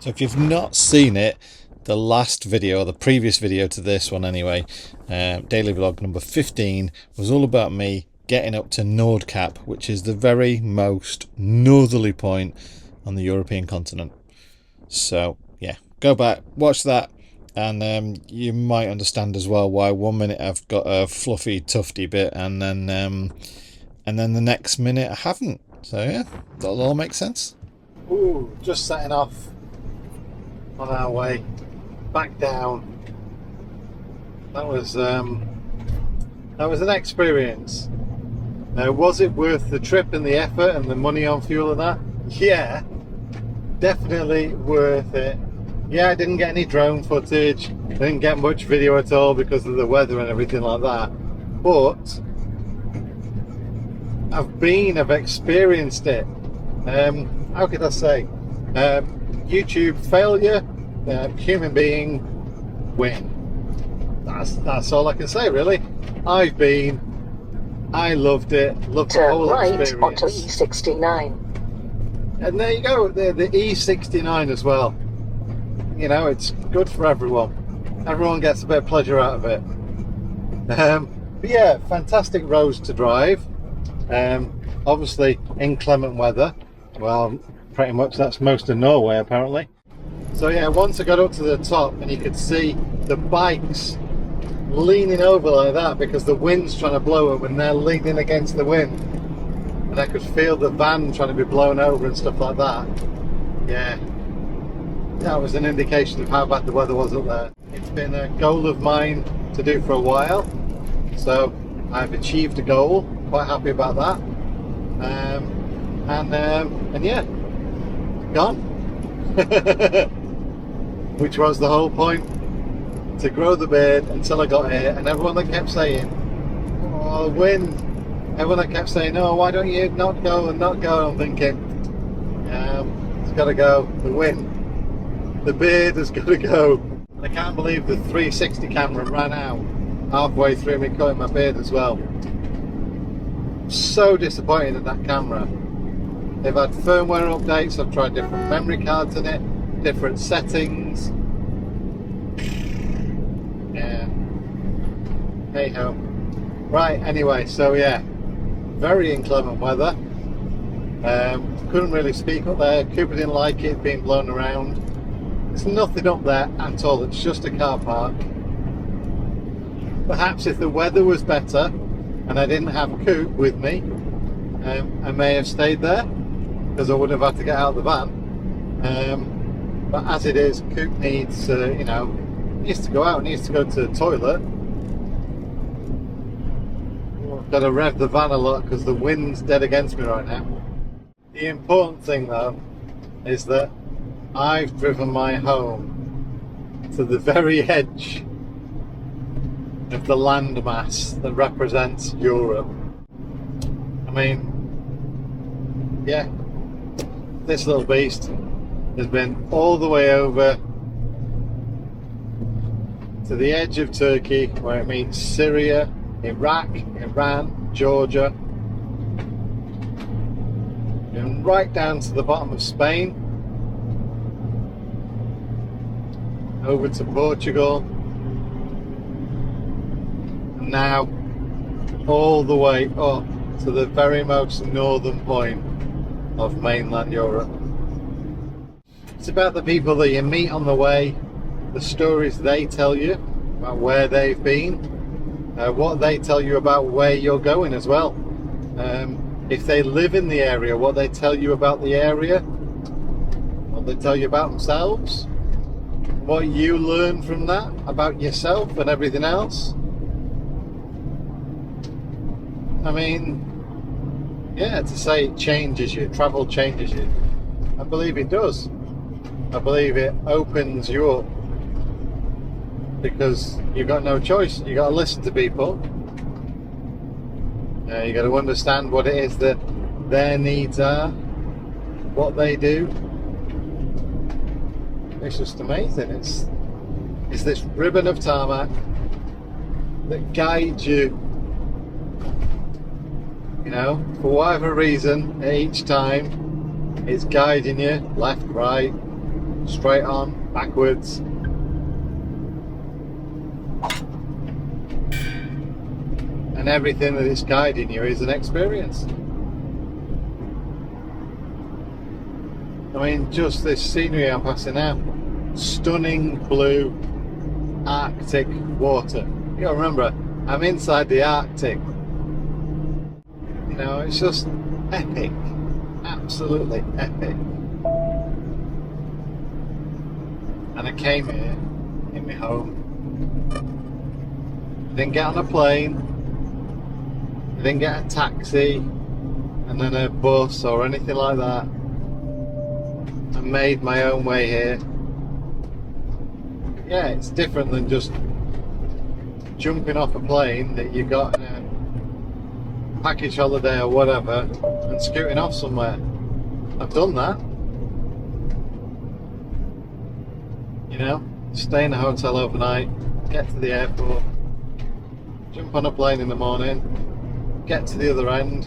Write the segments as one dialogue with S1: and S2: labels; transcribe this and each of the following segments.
S1: So if you've not seen it, the last video, or the previous video to this one anyway, daily vlog number 15, was all about me getting up to Nordkapp, which is the very most northerly point on the European continent. So yeah, go back, watch that, and you might understand as well why 1 minute I've got a fluffy tufty bit and then the next minute I haven't. So yeah, that'll all make sense. Ooh, just setting off on our way back down. That was an experience. Now, was it worth the trip and the effort and the money on fuel and that? Yeah, definitely worth it. Yeah, I didn't get any drone footage, didn't get much video at all because of the weather and everything like that, but I've experienced it. How could I say? YouTube failure, human being win. That's all I can say, really. I loved it. Loved the whole experience. Turn right onto E69. And there you go, the E69 as well. You know, it's good for everyone. Everyone gets a bit of pleasure out of it. But yeah, fantastic roads to drive. Obviously inclement weather. Well, pretty much that's most of Norway apparently. So yeah, once I got up to the top and you could see the bikes leaning over like that because the wind's trying to blow them and they're leaning against the wind. And I could feel the van trying to be blown over and stuff like that. Yeah, that was an indication of how bad the weather was up there. It's been a goal of mine to do for a while. So I've achieved a goal, quite happy about that. And yeah, gone. Which was the whole point, to grow the beard until I got here. And everyone that kept saying, oh, wind, everyone that kept saying, oh, why don't you not go and not go, I'm thinking, it's got to go, the wind, the beard has got to go. And I can't believe the 360 camera ran out halfway through me cutting my beard as well. So disappointed in that camera. They've had firmware updates, I've tried different memory cards in it, different settings. Yeah. Hey ho. Right, anyway, so yeah, very inclement weather. Couldn't really speak up there. Cooper didn't like it being blown around. There's nothing up there at all, it's just a car park. Perhaps if the weather was better and I didn't have Coop with me, I may have stayed there because I wouldn't have had to get out of the van. But as it is, Coop needs, you know, needs to go out, needs to go to the toilet. I've got to rev the van a lot because the wind's dead against me right now. The important thing though is that I've driven my home to the very edge of the landmass that represents Europe. I mean, yeah, this little beast has been all the way over to the edge of Turkey where it meets Syria, Iraq, Iran, Georgia, and right down to the bottom of Spain, over to Portugal, and now all the way up to the very most northern point of mainland Europe. It's about the people that you meet on the way, the stories they tell you about where they've been, what they tell you about where you're going as well. If they live in the area, what they tell you about the area, what they tell you about themselves, what you learn from that about yourself and everything else. I mean, yeah, to say it changes you, travel changes you, I believe it does. I believe it opens you up because you've got no choice. You've got to listen to people. You've got to understand what it is that their needs are, what they do. It's just amazing. It's this ribbon of tarmac that guides you, you know, for whatever reason, each time it's guiding you left, right, straight on, backwards. And everything that it's guiding you is an experience. I mean, just this scenery I'm passing now, stunning blue Arctic water. You gotta remember, I'm inside the Arctic. You know, it's just epic, absolutely epic. And I came here in my home. Didn't get on a plane. I didn't get a taxi and then a bus or anything like that. I made my own way here. Yeah, it's different than just jumping off a plane that you got in a package holiday or whatever and scooting off somewhere. I've done that. You know, stay in a hotel overnight, get to the airport, jump on a plane in the morning, get to the other end,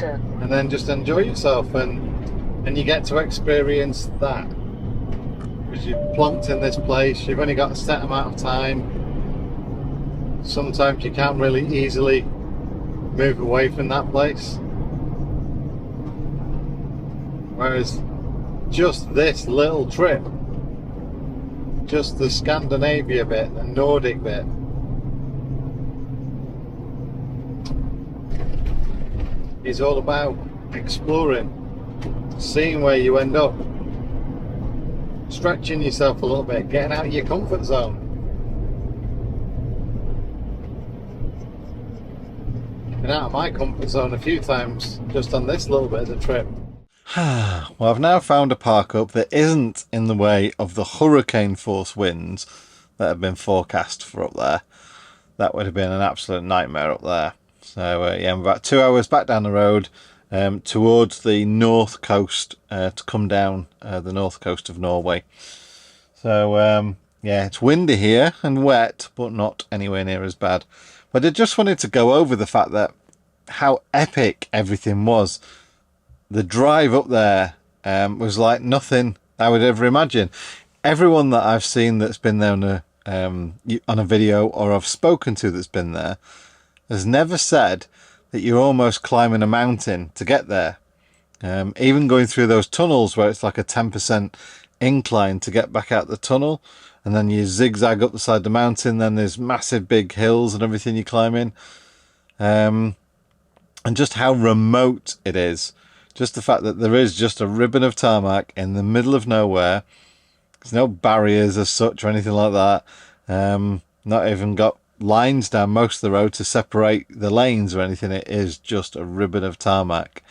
S1: and then just enjoy yourself, and you get to experience that because you're plonked in this place. You've only got a set amount of time. Sometimes you can't really easily move away from that place, whereas just this little trip, just the Scandinavia bit, the Nordic bit, is all about exploring, seeing where you end up, stretching yourself a little bit, getting out of your comfort zone. Been out of my comfort zone a few times just on this little bit of the trip. Well, I've now found a park up that isn't in the way of the hurricane force winds that have been forecast for up there. That would have been an absolute nightmare up there. So yeah, I'm about 2 hours back down the road towards the north coast to come down the north coast of Norway. So yeah, it's windy here and wet, but not anywhere near as bad. But I just wanted to go over the fact that how epic everything was. The drive up there was like nothing I would ever imagine. Everyone that I've seen that's been there on a video, or I've spoken to that's been there, has never said that you're almost climbing a mountain to get there. Even going through those tunnels where it's like a 10% incline to get back out the tunnel, and then you zigzag up the side of the mountain, then there's massive big hills and everything you climb in. And just how remote it is. Just the fact that there is just a ribbon of tarmac in the middle of nowhere. There's no barriers as such or anything like that. Not even got lines down most of the road to separate the lanes or anything. It is just a ribbon of tarmac.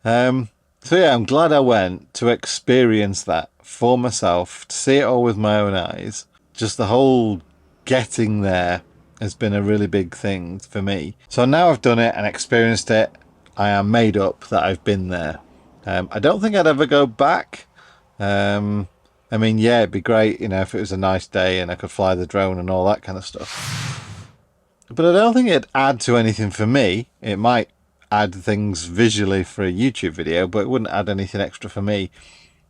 S1: So yeah, I'm glad I went to experience that for myself, to see it all with my own eyes. Just the whole getting there has been a really big thing for me. So now I've done it and experienced it, I am made up that I've been there. I don't think I'd ever go back. I mean, yeah, it'd be great, you know, if it was a nice day and I could fly the drone and all that kind of stuff. But I don't think it'd add to anything for me. It might add things visually for a YouTube video, but it wouldn't add anything extra for me.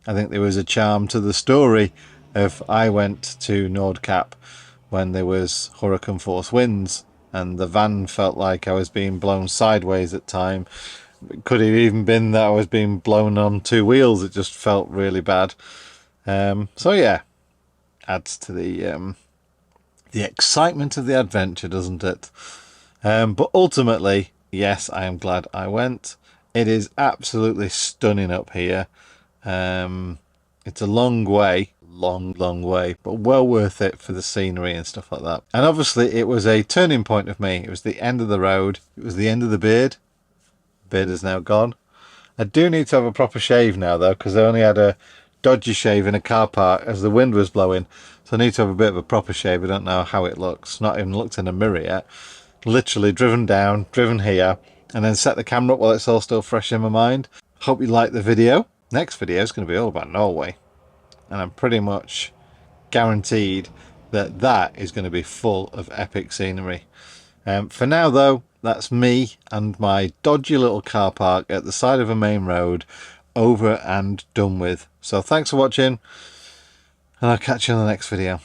S1: I think there was a charm to the story of I went to Nordkapp when there was hurricane force winds, and the van felt like I was being blown sideways at time. It could have even been that I was being blown on two wheels. It just felt really bad. So yeah, adds to the excitement of the adventure, doesn't it? But ultimately, yes, I am glad I went. It is absolutely stunning up here. It's a long way, long way, but well worth it for the scenery and stuff like that. And obviously it was a turning point of me. It was the end of the road. It was the end of the beard. Beard is now gone. I do need to have a proper shave now though, because I only had a dodgy shave in a car park as the wind was blowing. So I need to have a bit of a proper shave. I don't know how it looks. Not even looked in a mirror yet. Literally driven down, driven here, and then set the camera up while it's all still fresh in my mind. Hope you liked the video. Next video is going to be all about Norway. And I'm pretty much guaranteed that that is going to be full of epic scenery. For now though, that's me and my dodgy little car park at the side of a main road, over and done with. So thanks for watching, and I'll catch you in the next video.